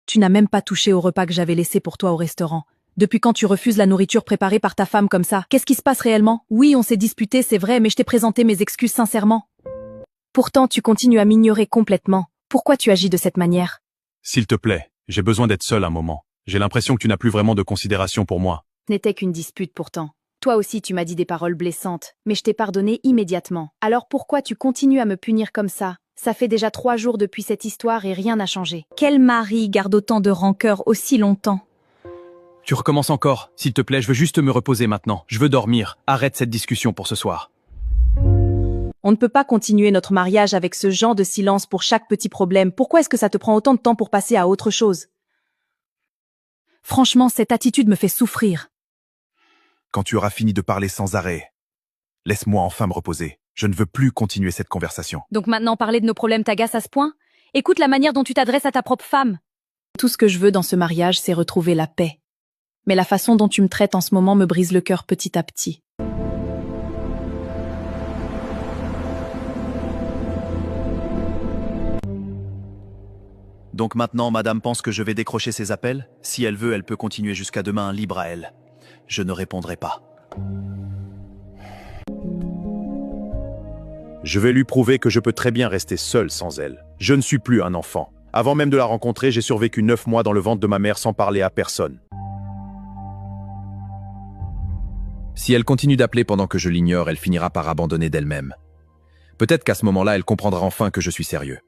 Tu n'as même pas touché au repas que j'avais laissé pour toi au restaurant. Depuis quand tu refuses la nourriture préparée par ta femme comme ça? Qu'est-ce qui se passe réellement? Oui, on s'est disputé, c'est vrai, mais je t'ai présenté mes excuses sincèrement. Pourtant, tu continues à m'ignorer complètement. Pourquoi tu agis de cette manière? S'il te plaît, j'ai besoin d'être seul un moment. J'ai l'impression que tu n'as plus vraiment de considération pour moi. Ce n'était qu'une dispute pourtant. Toi aussi tu m'as dit des paroles blessantes, mais je t'ai pardonné immédiatement. Alors pourquoi tu continues à me punir comme ça? Ça fait déjà 3 jours depuis cette histoire et rien n'a changé. Quel mari garde autant de rancœur aussi longtemps? Tu recommences encore. S'il te plaît, je veux juste me reposer maintenant. Je veux dormir. Arrête cette discussion pour ce soir. On ne peut pas continuer notre mariage avec ce genre de silence pour chaque petit problème. Pourquoi est-ce que ça te prend autant de temps pour passer à autre chose? Franchement, cette attitude me fait souffrir. Quand tu auras fini de parler sans arrêt, laisse-moi enfin me reposer. Je ne veux plus continuer cette conversation. Donc maintenant, parler de nos problèmes t'agace à ce point? Écoute la manière dont tu t'adresses à ta propre femme. Tout ce que je veux dans ce mariage, c'est retrouver la paix. Mais la façon dont tu me traites en ce moment me brise le cœur petit à petit. Donc maintenant, madame pense que je vais décrocher ses appels? Si elle veut, elle peut continuer jusqu'à demain, libre à elle. Je ne répondrai pas. Je vais lui prouver que je peux très bien rester seul sans elle. Je ne suis plus un enfant. Avant même de la rencontrer, j'ai survécu 9 mois dans le ventre de ma mère sans parler à personne. Si elle continue d'appeler pendant que je l'ignore, elle finira par abandonner d'elle-même. Peut-être qu'à ce moment-là, elle comprendra enfin que je suis sérieux.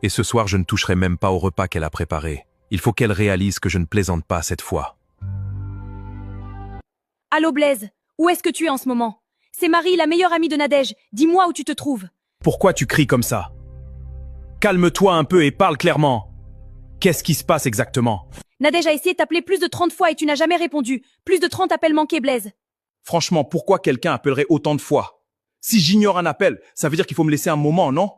Et ce soir, je ne toucherai même pas au repas qu'elle a préparé. Il faut qu'elle réalise que je ne plaisante pas cette fois. Allô Blaise, où est-ce que tu es en ce moment? C'est Marie, la meilleure amie de Nadège. Dis-moi où tu te trouves. Pourquoi tu cries comme ça? Calme-toi un peu et parle clairement. Qu'est-ce qui se passe exactement? Nadège a essayé de t'appeler plus de 30 fois et tu n'as jamais répondu. Plus de 30 appels manqués, Blaise. Franchement, pourquoi quelqu'un appellerait autant de fois? Si j'ignore un appel, ça veut dire qu'il faut me laisser un moment, non?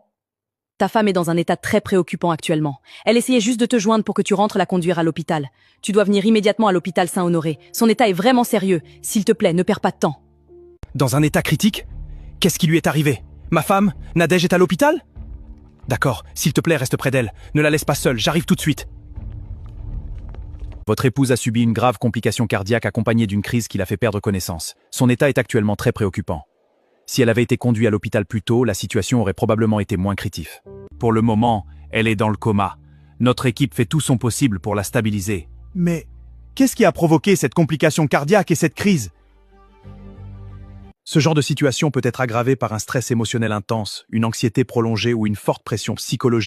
Ta femme est dans un état très préoccupant actuellement. Elle essayait juste de te joindre pour que tu rentres la conduire à l'hôpital. Tu dois venir immédiatement à l'hôpital Saint-Honoré. Son état est vraiment sérieux. S'il te plaît, ne perds pas de temps. Dans un état critique? Qu'est-ce qui lui est arrivé? Ma femme, Nadège, est à l'hôpital? D'accord, s'il te plaît, reste près d'elle. Ne la laisse pas seule, j'arrive tout de suite. Votre épouse a subi une grave complication cardiaque accompagnée d'une crise qui l'a fait perdre connaissance. Son état est actuellement très préoccupant. Si elle avait été conduite à l'hôpital plus tôt, la situation aurait probablement été moins critique. Pour le moment, elle est dans le coma. Notre équipe fait tout son possible pour la stabiliser. Mais qu'est-ce qui a provoqué cette complication cardiaque et cette crise? Ce genre de situation peut être aggravé par un stress émotionnel intense, une anxiété prolongée ou une forte pression psychologique.